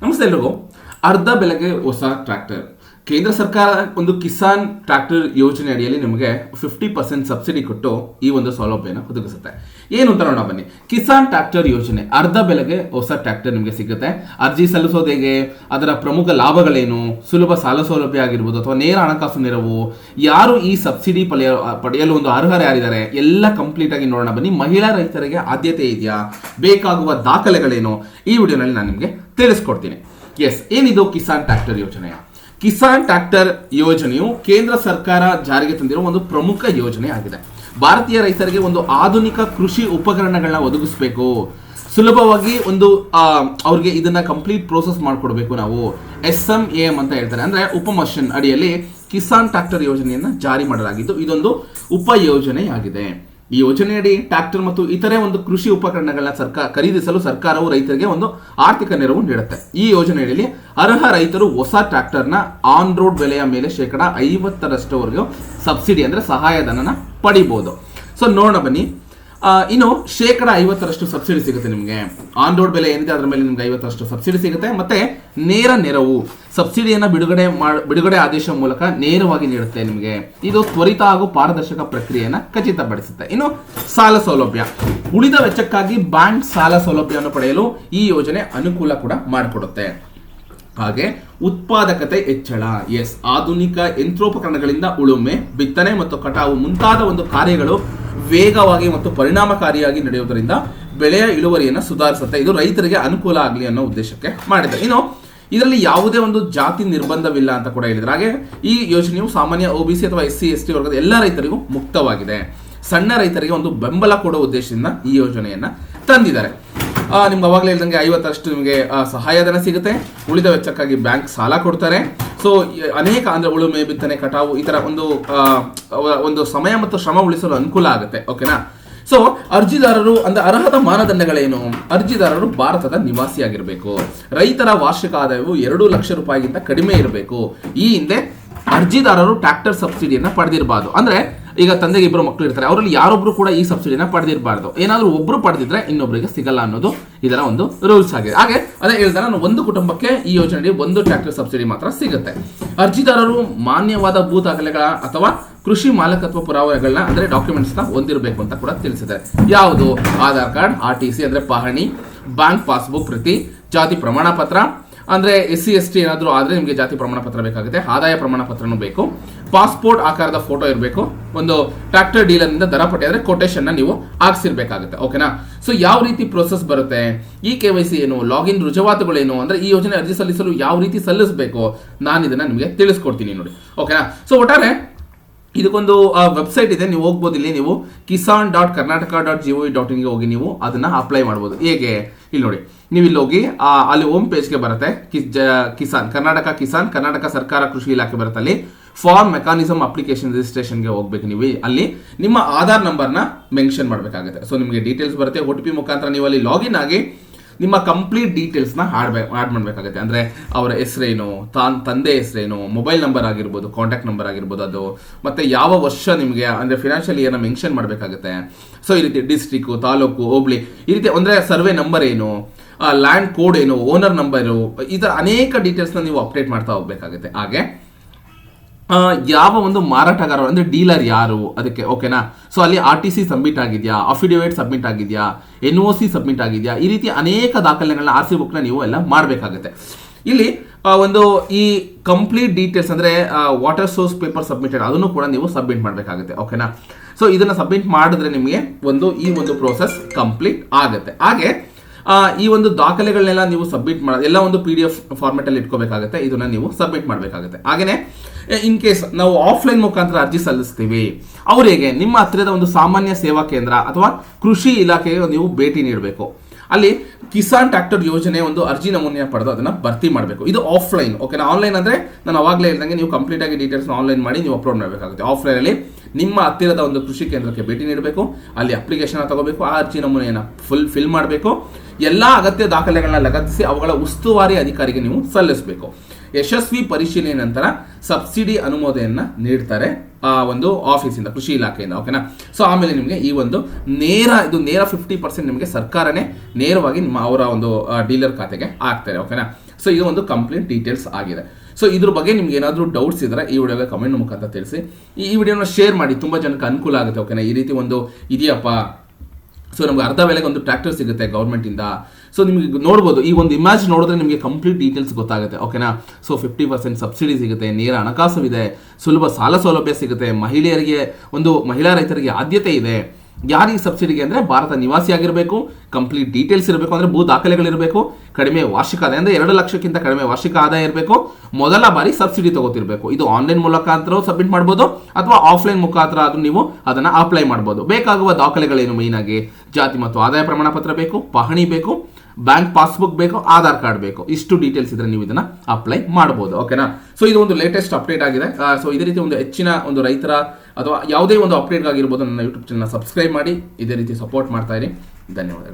ನಮಸ್ತೆ ಎಲ್ರಿಗೂ. ಅರ್ಧ ಬೆಲೆಗೆ ಹೊಸ ಟ್ರ್ಯಾಕ್ಟರ್. ಕೇಂದ್ರ ಸರ್ಕಾರ ಒಂದು ಕಿಸಾನ್ ಟ್ರ್ಯಾಕ್ಟರ್ ಯೋಜನೆ ಅಡಿಯಲ್ಲಿ ನಿಮಗೆ 50% ಸಬ್ಸಿಡಿ ಕೊಟ್ಟು ಈ ಒಂದು ಸೌಲಭ್ಯನ ಒದಗಿಸುತ್ತೆ. ಏನು ಅಂತ ನೋಡೋಣ ಬನ್ನಿ. ಕಿಸಾನ್ ಟ್ರ್ಯಾಕ್ಟರ್ ಯೋಜನೆ, ಅರ್ಧ ಬೆಲೆಗೆ ಹೊಸ ಟ್ರ್ಯಾಕ್ಟರ್ ನಿಮಗೆ ಸಿಗುತ್ತೆ. ಅರ್ಜಿ ಸಲ್ಲಿಸೋದು ಹೇಗೆ, ಅದರ ಪ್ರಮುಖ ಲಾಭಗಳೇನು, ಸುಲಭ ಸಾಲ ಸೌಲಭ್ಯ ಆಗಿರ್ಬೋದು ಅಥವಾ ನೇರ ಹಣಕಾಸು ನೆರವು, ಯಾರು ಈ ಸಬ್ಸಿಡಿ ಪಡೆಯಲು ಒಂದು ಅರ್ಹರು ಯಾರಿದ್ದಾರೆ, ಎಲ್ಲ ಕಂಪ್ಲೀಟ್ ಆಗಿ ನೋಡೋಣ ಬನ್ನಿ. ಮಹಿಳಾ ರೈತರಿಗೆ ಆದ್ಯತೆ ಇದೆಯಾ, ಬೇಕಾಗುವ ದಾಖಲೆಗಳೇನು, ಈ ವಿಡಿಯೋನಲ್ಲಿ ನಾನು ನಿಮಗೆ ತಿಳಿಸ್ಕೊಡ್ತೀನಿ. ಏನಿದು ಕಿಸಾನ್ ಟ್ರ್ಯಾಕ್ಟರ್ ಯೋಜನೆ? ಕಿಸಾನ್ ಟ್ರ್ಯಾಕ್ಟರ್ ಯೋಜನೆಯು ಕೇಂದ್ರ ಸರ್ಕಾರ ಜಾರಿಗೆ ತಂದಿರುವ ಒಂದು ಪ್ರಮುಖ ಯೋಜನೆ ಆಗಿದೆ. ಭಾರತೀಯ ರೈತರಿಗೆ ಒಂದು ಆಧುನಿಕ ಕೃಷಿ ಉಪಕರಣಗಳನ್ನ ಒದಗಿಸಬೇಕು, ಸುಲಭವಾಗಿ ಒಂದು ಅವ್ರಿಗೆ ಇದನ್ನ ಕಂಪ್ಲೀಟ್ ಪ್ರೋಸೆಸ್ ಮಾಡಿಕೊಡ್ಬೇಕು. ನಾವು SMAM ಅಂತ ಹೇಳ್ತಾರೆ, ಅಂದ್ರೆ ಉಪಮಷನ್ ಅಡಿಯಲ್ಲಿ ಕಿಸಾನ್ ಟ್ರ್ಯಾಕ್ಟರ್ ಯೋಜನೆಯನ್ನ ಜಾರಿ ಮಾಡಲಾಗಿದ್ದು ಇದೊಂದು ಉಪಯೋಜನೆಯಾಗಿದೆ. ಈ ಯೋಜನೆಯಡಿ ಟ್ರ್ಯಾಕ್ಟರ್ ಮತ್ತು ಇತರೆ ಒಂದು ಕೃಷಿ ಉಪಕರಣಗಳನ್ನ ಖರೀದಿಸಲು ಸರ್ಕಾರವು ರೈತರಿಗೆ ಒಂದು ಆರ್ಥಿಕ ನೆರವು ನೀಡುತ್ತೆ. ಈ ಯೋಜನೆಯಲ್ಲಿ ಅರ್ಹ ರೈತರು ಹೊಸ ಟ್ರ್ಯಾಕ್ಟರ್ನ ಆನ್ ರೋಡ್ ಬೆಲೆಯ ಮೇಲೆ 50% ಸಬ್ಸಿಡಿ ಅಂದ್ರೆ ಸಹಾಯಧನನ ಪಡಿಬಹುದು. ಸೊ ನೋಡೋಣ ಬನ್ನಿ. ಇನ್ನು 50% ಸಬ್ಸಿಡಿ ಸಿಗುತ್ತೆ ನಿಮಗೆ. ಆನ್ ರೋಡ್ ಬೆಲೆ ಏನಿದೆ ಅದರ ಮೇಲೆ ನಿಮ್ಗೆ 50% ಸಬ್ಸಿಡಿ ಸಿಗುತ್ತೆ. ಮತ್ತೆ ನೇರ ನೆರವು, ಸಬ್ಸಿಡಿಯನ್ನ ಬಿಡುಗಡೆ ಆದೇಶ ಮೂಲಕ ನೇರವಾಗಿ ನೀಡುತ್ತೆ ನಿಮಗೆ. ಇದು ತ್ವರಿತ ಹಾಗೂ ಪಾರದರ್ಶಕ ಪ್ರಕ್ರಿಯೆಯನ್ನ ಖಚಿತಪಡಿಸುತ್ತೆ. ಇನ್ನು ಸಾಲ ಸೌಲಭ್ಯ, ಉಳಿದ ವೆಚ್ಚಕ್ಕಾಗಿ ಬ್ಯಾಂಕ್ ಸಾಲ ಸೌಲಭ್ಯವನ್ನು ಪಡೆಯಲು ಈ ಯೋಜನೆ ಅನುಕೂಲ ಕೂಡ ಮಾಡಿಕೊಡುತ್ತೆ. ಹಾಗೆ ಉತ್ಪಾದಕತೆ ಹೆಚ್ಚಳ, ಆಧುನಿಕ ಯಂತ್ರೋಪಕರಣಗಳಿಂದ ಉಳುಮೆ, ಬಿತ್ತನೆ ಮತ್ತು ಕಟಾವು ಮುಂತಾದ ಒಂದು ಕಾರ್ಯಗಳು ವೇಗವಾಗಿ ಮತ್ತು ಪರಿಣಾಮಕಾರಿಯಾಗಿ ನಡೆಯುವುದರಿಂದ ಬೆಳೆಯ ಇಳುವರಿಯನ್ನು ಸುಧಾರಿಸುತ್ತೆ. ಇದು ರೈತರಿಗೆ ಅನುಕೂಲ ಆಗಲಿ ಅನ್ನೋ ಉದ್ದೇಶಕ್ಕೆ ಮಾಡಿದೆ. ಇನ್ನು ಇದರಲ್ಲಿ ಯಾವುದೇ ಒಂದು ಜಾತಿ ನಿರ್ಬಂಧವಿಲ್ಲ ಅಂತ ಕೂಡ ಹೇಳಿದ್ರೆ. ಹಾಗೆ ಈ ಯೋಜನೆಯು ಸಾಮಾನ್ಯ OBC ಅಥವಾ SC ST ವರ್ಗದ ಎಲ್ಲ ರೈತರಿಗೂ ಮುಕ್ತವಾಗಿದೆ. ಸಣ್ಣ ರೈತರಿಗೆ ಒಂದು ಬೆಂಬಲ ಕೊಡುವ ಉದ್ದೇಶದಿಂದ ಈ ಯೋಜನೆಯನ್ನ ತಂದಿದ್ದಾರೆ. ನಿಮ್ಗೆ ಅವಾಗಲೇ ಹೇಳಿದಂಗೆ 50% ನಿಮಗೆ ಸಹಾಯಧನ ಸಿಗುತ್ತೆ. ಉಳಿದ ವೆಚ್ಚಕ್ಕಾಗಿ ಬ್ಯಾಂಕ್ ಸಾಲ ಕೊಡ್ತಾರೆ. ಸೊ ಅನೇಕ ಅಂದ್ರೆ ಉಳುಮೆ, ಬಿತ್ತನೆ, ಕಟಾವು ಈ ತರ ಒಂದು ಸಮಯ ಮತ್ತು ಶ್ರಮ ಉಳಿಸಲು ಅನುಕೂಲ ಆಗುತ್ತೆ. ಓಕೆನಾ? ಸೊ ಅರ್ಜಿದಾರರು ಅಂದ್ರೆ ಅರ್ಹತಾ ಮಾನದಂಡಗಳೇನು? ಅರ್ಜಿದಾರರು ಭಾರತದ ನಿವಾಸಿಯಾಗಿರಬೇಕು. ರೈತರ ವಾರ್ಷಿಕ ಆದಾಯವು 2 ಲಕ್ಷ ರೂಪಾಯಿಗಿಂತ ಕಡಿಮೆ ಇರಬೇಕು. ಈ ಹಿಂದೆ ಅರ್ಜಿದಾರರು ಟ್ರ್ಯಾಕ್ಟರ್ ಸಬ್ಸಿಡಿಯನ್ನ ಪಡೆದಿರಬಾರ್ದು. ಅಂದ್ರೆ ಈಗ ತಂದೆಗೆ 2 ಮಕ್ಕಳು ಇರ್ತಾರೆ, ಅವರಲ್ಲಿ ಯಾರೊಬ್ರು ಕೂಡ ಈ ಸಬ್ಸಿಡಿನ ಪಡೆದಿರಬಾರ್ದು. ಏನಾದ್ರೂ ಒಬ್ರು ಪಡೆದಿದ್ರೆ ಇನ್ನೊಬ್ಬರಿಗೆ ಸಿಗಲ್ಲ ಅನ್ನೋದು ಇದರ ಒಂದು ರೂಲ್ಸ್ ಆಗಿದೆ. ಹಾಗೆ ಅದೇ ಹೇಳಿದ್ರೆ ಒಂದು ಕುಟುಂಬಕ್ಕೆ ಈ ಯೋಜನೆಯಲ್ಲಿ 1 ಟ್ರ್ಯಾಕ್ಟರ್ ಸಬ್ಸಿಡಿ ಮಾತ್ರ ಸಿಗುತ್ತೆ. ಅರ್ಜಿದಾರರು ಮಾನ್ಯವಾದ ಭೂ ದಾಖಲೆಗಳ ಅಥವಾ ಕೃಷಿ ಮಾಲಕತ್ವ ಪುರಾವೆಗಳನ್ನ ಅಂದ್ರೆ ಡಾಕ್ಯುಮೆಂಟ್ಸ್ ನ ಹೊಂದಿರಬೇಕು ಅಂತ ಕೂಡ ತಿಳಿಸಿದೆ. ಯಾವುದು? ಆಧಾರ್ ಕಾರ್ಡ್, RTC ಅಂದ್ರೆ ಪಹಣಿ, ಬ್ಯಾಂಕ್ ಪಾಸ್ಬುಕ್ ಪ್ರತಿ, ಜಾತಿ ಪ್ರಮಾಣ ಪತ್ರ, ಅಂದ್ರೆ SC ST ಏನಾದರೂ ಆದ್ರೆ ನಿಮಗೆ ಜಾತಿ ಪ್ರಮಾಣ ಪತ್ರ ಬೇಕಾಗುತ್ತೆ. ಆದಾಯ ಪ್ರಮಾಣ ಪತ್ರನೂ ಬೇಕು. ಪಾಸ್ಪೋರ್ಟ್ ಆಕಾರದ ಫೋಟೋ ಇರಬೇಕು. ಒಂದು ಟ್ರ್ಯಾಕ್ಟರ್ ಡೀಲರ್ ನಿಂದ ದರ ಪಟ್ಟಿ ಅಂದ್ರೆ ಕೊಟೇಶನ್ ನೀವು ಹಾಕ್ಸಿರ್ಬೇಕಾಗುತ್ತೆ. ಓಕೆನಾ? ಸೊ ಯಾವ ರೀತಿ ಪ್ರೋಸೆಸ್ ಬರುತ್ತೆ, ಈ KYC ಏನು, ಲಾಗಿನ್ ರುಜುವಾತುಗಳೇನು, ಅಂದ್ರೆ ಈ ಯೋಜನೆ ಅರ್ಜಿ ಸಲ್ಲಿಸಲು ಯಾವ ರೀತಿ ಸಲ್ಲಿಸಬೇಕು, ನಾನು ಇದನ್ನ ನಿಮಗೆ ತಿಳಿಸ್ಕೊಡ್ತೀನಿ ನೋಡಿ. ಓಕೆನಾ? ಸೊ ಒಟ್ಟಾರೆ ಇದಕ್ಕೊಂದು ವೆಬ್ಸೈಟ್ ಇದೆ, ನೀವು ಹೋಗ್ಬೋದು. ಇಲ್ಲಿ ನೀವು kisan.karnataka.gov.in ಹೋಗಿ ನೀವು ಅದನ್ನ ಅಪ್ಲೈ ಮಾಡ್ಬೋದು. ಹೇಗೆ? ಇಲ್ಲಿ ನೋಡಿ, ನೀವು ಇಲ್ಲಿ ಹೋಗಿ ಅಲ್ಲಿ ಹೋಮ್ ಪೇಜ್ಗೆ ಬರುತ್ತೆ. ಕರ್ನಾಟಕ ಸರ್ಕಾರ ಕೃಷಿ ಇಲಾಖೆ ಬರುತ್ತೆ. ಅಲ್ಲಿ ಫಾರ್ಮ್ ಮೆಕಾನಿಸಮ್ ಅಪ್ಲಿಕೇಶನ್ ರಿಜಿಸ್ಟ್ರೇಷನ್ಗೆ ಹೋಗ್ಬೇಕು. ನೀವು ಅಲ್ಲಿ ನಿಮ್ಮ ಆಧಾರ್ ನಂಬರ್ನ ಮೆನ್ಷನ್ ಮಾಡಬೇಕಾಗುತ್ತೆ. ಸೊ ನಿಮಗೆ ಡೀಟೇಲ್ಸ್ ಬರುತ್ತೆ. OTP ಮುಖಾಂತರ ನೀವು ಅಲ್ಲಿ ಲಾಗಿನ್ ಆಗಿ ನಿಮ್ಮ ಕಂಪ್ಲೀಟ್ ಡೀಟೇಲ್ಸ್ನ ಆ್ಯಡ್ ಮಾಡಬೇಕಾಗುತ್ತೆ. ಅಂದರೆ ಅವರ ಹೆಸರೇನು, ತಂದೆ ಹೆಸರೇನು, ಮೊಬೈಲ್ ನಂಬರ್ ಆಗಿರ್ಬೋದು, ಕಾಂಟ್ಯಾಕ್ಟ್ ನಂಬರ್ ಆಗಿರ್ಬೋದು, ಅದು ಮತ್ತೆ ಯಾವ ವರ್ಷ ನಿಮಗೆ ಅಂದರೆ ಫಿನಾನ್ಷಿಯಲ್ ಇಯರ್ನ ಮೆನ್ಷನ್ ಮಾಡಬೇಕಾಗುತ್ತೆ. ಸೊ ಈ ರೀತಿ ಡಿಸ್ಟ್ರಿಕ್ಕು, ತಾಲೂಕು, ಹೋಬ್ಳಿ, ಈ ರೀತಿ ಅಂದರೆ ಸರ್ವೆ ನಂಬರ್ ಏನು, ಲ್ಯಾಂಡ್ ಕೋಡ್ ಏನು, ಓನರ್ ನಂಬರು, ಈ ಥರ ಅನೇಕ ಡೀಟೇಲ್ಸ್ನ ನೀವು ಅಪ್ಡೇಟ್ ಮಾಡ್ತಾ ಹೋಗ್ಬೇಕಾಗುತ್ತೆ. ಹಾಗೆ ಯಾವ ಒಂದು ಮಾರಾಟಗಾರರು ಅಂದ್ರೆ ಡೀಲರ್ ಯಾರು ಅದಕ್ಕೆ. ಓಕೆನಾ? ಸೊ ಅಲ್ಲಿ RTC ಸಬ್ಮಿಟ್ ಆಗಿದೆಯಾ, ಅಫಿಡೇವಿಟ್ ಸಬ್ಮಿಟ್ ಆಗಿದೆಯಾ, NOC ಸಬ್ಮಿಟ್ ಆಗಿದೆಯಾ, ಈ ರೀತಿ ಅನೇಕ ದಾಖಲೆಗಳನ್ನ RC ಬುಕ್ನ ನೀವು ಎಲ್ಲ ಮಾಡಬೇಕಾಗುತ್ತೆ. ಇಲ್ಲಿ ಒಂದು ಈ ಕಂಪ್ಲೀಟ್ ಡೀಟೇಲ್ಸ್ ಅಂದ್ರೆ ವಾಟರ್ ಸೋರ್ಸ್ ಪೇಪರ್ ಸಬ್ಮಿಟೆಡ್ ಅದನ್ನು ಕೂಡ ನೀವು ಸಬ್ಮಿಟ್ ಮಾಡಬೇಕಾಗುತ್ತೆ. ಓಕೆನಾ? ಸೊ ಇದನ್ನ ಸಬ್ಮಿಟ್ ಮಾಡಿದ್ರೆ ನಿಮಗೆ ಈ ಒಂದು ಪ್ರೋಸೆಸ್ ಕಂಪ್ಲೀಟ್ ಆಗುತ್ತೆ. ಹಾಗೆ ಈ ಒಂದು ದಾಖಲೆಗಳನ್ನೆಲ್ಲ ನೀವು ಸಬ್ಮಿಟ್ ಮಾಡೋದು ಎಲ್ಲ ಒಂದು PDF ಫಾರ್ಮೆಟ್ ಅಲ್ಲಿ ಇಟ್ಕೋಬೇಕಾಗುತ್ತೆ. ಇದನ್ನ ನೀವು ಸಬ್ಮಿಟ್ ಮಾಡಬೇಕಾಗುತ್ತೆ. ಹಾಗೇನೆ ಇನ್ ಕೇಸ್ ನಾವು ಆಫ್ಲೈನ್ ಮುಖಾಂತರ ಅರ್ಜಿ ಸಲ್ಲಿಸ್ತೀವಿ, ಅವರಿಗೆ ನಿಮ್ಮ ಹತ್ತಿರದ ಒಂದು ಸಾಮಾನ್ಯ ಸೇವಾ ಕೇಂದ್ರ ಅಥವಾ ಕೃಷಿ ಇಲಾಖೆಗೆ ನೀವು ಭೇಟಿ ನೀಡಬೇಕು. ಅಲ್ಲಿ ಕಿಸಾನ್ ಟ್ರ್ಯಾಕ್ಟರ್ ಯೋಜನೆ ಒಂದು ಅರ್ಜಿ ನಮೂನೆಯ ಪಡೆದು ಅದನ್ನ ಭರ್ತಿ ಮಾಡಬೇಕು. ಇದು ಆಫ್ಲೈನ್. ಓಕೆನಾ? ಆನ್ಲೈನ್ ಅಂದ್ರೆ ನಾನು ಅವಾಗಲೇ ಹೇಳ್ದಂಗೆ ನೀವು ಕಂಪ್ಲೀಟ್ ಆಗಿ ಡೀಟೇಲ್ಸ್ ಆನ್ಲೈನ್ ಮಾಡಿ ನೀವು ಅಪ್ಲೋಡ್ ಮಾಡಬೇಕಾಗುತ್ತೆ. ಆಫ್ಲೈನ್ ಅಲ್ಲಿ ನಿಮ್ಮ ಹತ್ತಿರದ ಒಂದು ಕೃಷಿ ಕೇಂದ್ರಕ್ಕೆ ಭೇಟಿ ನೀಡಬೇಕು. ಅಲ್ಲಿ ಅಪ್ಲಿಕೇಶನ್ ತಗೋಬೇಕು, ಆ ಅರ್ಜಿ ನಮೂನೆಯನ್ನು ಫಿಲ್ ಮಾಡಬೇಕು. ಎಲ್ಲ ಅಗತ್ಯ ದಾಖಲೆಗಳನ್ನ ಲಗತ್ತಿಸಿ ಅವುಗಳ ಉಸ್ತುವಾರಿ ಅಧಿಕಾರಿಗೆ ನೀವು ಸಲ್ಲಿಸಬೇಕು. ಯಶಸ್ವಿ ಪರಿಶೀಲನೆ ನಂತರ ಸಬ್ಸಿಡಿ ಅನುಮೋದನೆಯನ್ನ ನೀಡ್ತಾರೆ ಒಂದು ಆಫೀಸಿಂದ, ಕೃಷಿ ಇಲಾಖೆಯಿಂದ. ಓಕೆನಾ? ಸೊ ಆಮೇಲೆ ನಿಮಗೆ ಈ ಒಂದು ನೇರ 50% ನಿಮಗೆ ಸರ್ಕಾರನೇ ನೇರವಾಗಿ ನಿಮ್ಮ ಅವರ ಒಂದು ಡೀಲರ್ ಖಾತೆಗೆ ಹಾಕ್ತಾರೆ. ಓಕೆನಾ? ಸೊ ಇದು ಒಂದು ಕಂಪ್ಲೀಟ್ ಡೀಟೇಲ್ಸ್ ಆಗಿದೆ. ಸೊ ಇದ್ರ ಬಗ್ಗೆ ನಿಮ್ಗೆ ಏನಾದರೂ ಡೌಟ್ಸ್ ಇದ್ದರೆ ಈ ವಿಡಿಯೋಗೆ ಕಮೆಂಟ್ ಮುಖಾಂತರ ತಿಳಿಸಿ. ಈ ವಿಡಿಯೋನ ಶೇರ್ ಮಾಡಿ, ತುಂಬ ಜನಕ್ಕೆ ಅನುಕೂಲ ಆಗುತ್ತೆ. ಓಕೆನಾ, ಈ ರೀತಿ ಒಂದು ಇದೆಯಪ್ಪ, ಸೊ ನಮ್ಗೆ ಅರ್ಧ ಬೆಲೆಗೆ ಒಂದು ಟ್ರ್ಯಾಕ್ಟರ್ ಸಿಗುತ್ತೆ ಗೌರ್ಮೆಂಟಿಂದ. ಸೊ ನಿಮಗೆ ನೋಡ್ಬೋದು, ಈ ಒಂದು ಇಮೇಜ್ ನೋಡಿದ್ರೆ ನಿಮಗೆ ಕಂಪ್ಲೀಟ್ ಡೀಟೇಲ್ಸ್ ಗೊತ್ತಾಗುತ್ತೆ. ಓಕೆನಾ, ಸೊ 50% ಸಬ್ಸಿಡಿ ಸಿಗುತ್ತೆ, ನೇರ ಹಣಕಾಸು ಇದೆ, ಸುಲಭ ಸಾಲ ಸೌಲಭ್ಯ ಸಿಗುತ್ತೆ, ಮಹಿಳಾ ರೈತರಿಗೆ ಆದ್ಯತೆ ಇದೆ. ಯಾರಿಗೆ ಸಬ್ಸಿಡಿಗೆ ಅಂದರೆ ಭಾರತ ನಿವಾಸಿಯಾಗಿರಬೇಕು, ಕಂಪ್ಲೀಟ್ ಡೀಟೇಲ್ಸ್ ಇರಬೇಕು, ಅಂದರೆ ಭೂ ದಾಖಲೆಗಳಿರಬೇಕು, ಕಡಿಮೆ ವಾರ್ಷಿಕ ಆದಾಯ ಅಂದರೆ 2 ಲಕ್ಷಕ್ಕಿಂತ ಕಡಿಮೆ ವಾರ್ಷಿಕ ಆದಾಯ ಇರಬೇಕು, ಮೊದಲ ಬಾರಿ ಸಬ್ಸಿಡಿ ತಗೋತಿರ್ಬೇಕು. ಇದು ಆನ್ಲೈನ್ ಮುಖಾಂತರ ಸಬ್ಮಿಟ್ ಮಾಡ್ಬೋದು ಅಥವಾ ಆಫ್ಲೈನ್ ಮುಖಾಂತರ ಆದರೂ ನೀವು ಅದನ್ನು ಅಪ್ಲೈ ಮಾಡ್ಬೋದು. ಬೇಕಾಗುವ ದಾಖಲೆಗಳೇನು, ಮೈನಾಗಿ ಜಾತಿ ಮತ್ತು ಆದಾಯ ಪ್ರಮಾಣ ಪತ್ರ ಬೇಕು, ಪಹಣಿ ಬೇಕು, ಬ್ಯಾಂಕ್ ಪಾಸ್ಬುಕ್ ಬೇಕು, ಆಧಾರ್ ಕಾರ್ಡ್ ಬೇಕು. ಇಷ್ಟು ಡೀಟೇಲ್ಸ್ ಇದ್ರೆ ನೀವು ಇದನ್ನ ಅಪ್ಲೈ ಮಾಡಬಹುದು. ಓಕೆನಾ, ಸೊ ಇದು ಒಂದು ಲೇಟೆಸ್ಟ್ ಅಪ್ಡೇಟ್ ಆಗಿದೆ. ಸೊ ಇದೇ ರೀತಿ ಒಂದು ಹೆಚ್ಚಿನ ಒಂದು ರೈತರ ಅಥವಾ ಯಾವುದೇ ಒಂದು ಅಪ್ಡೇಟ್ ಆಗಿರ್ಬೋದು ನನ್ನ ಯೂಟ್ಯೂಬ್ ಚಾನಲ್ ಸಬ್ಸ್ಕ್ರೈಬ್ ಮಾಡಿ, ಇದೇ ರೀತಿ ಸಪೋರ್ಟ್ ಮಾಡ್ತಾ ಇರಿ. ಧನ್ಯವಾದಗಳು.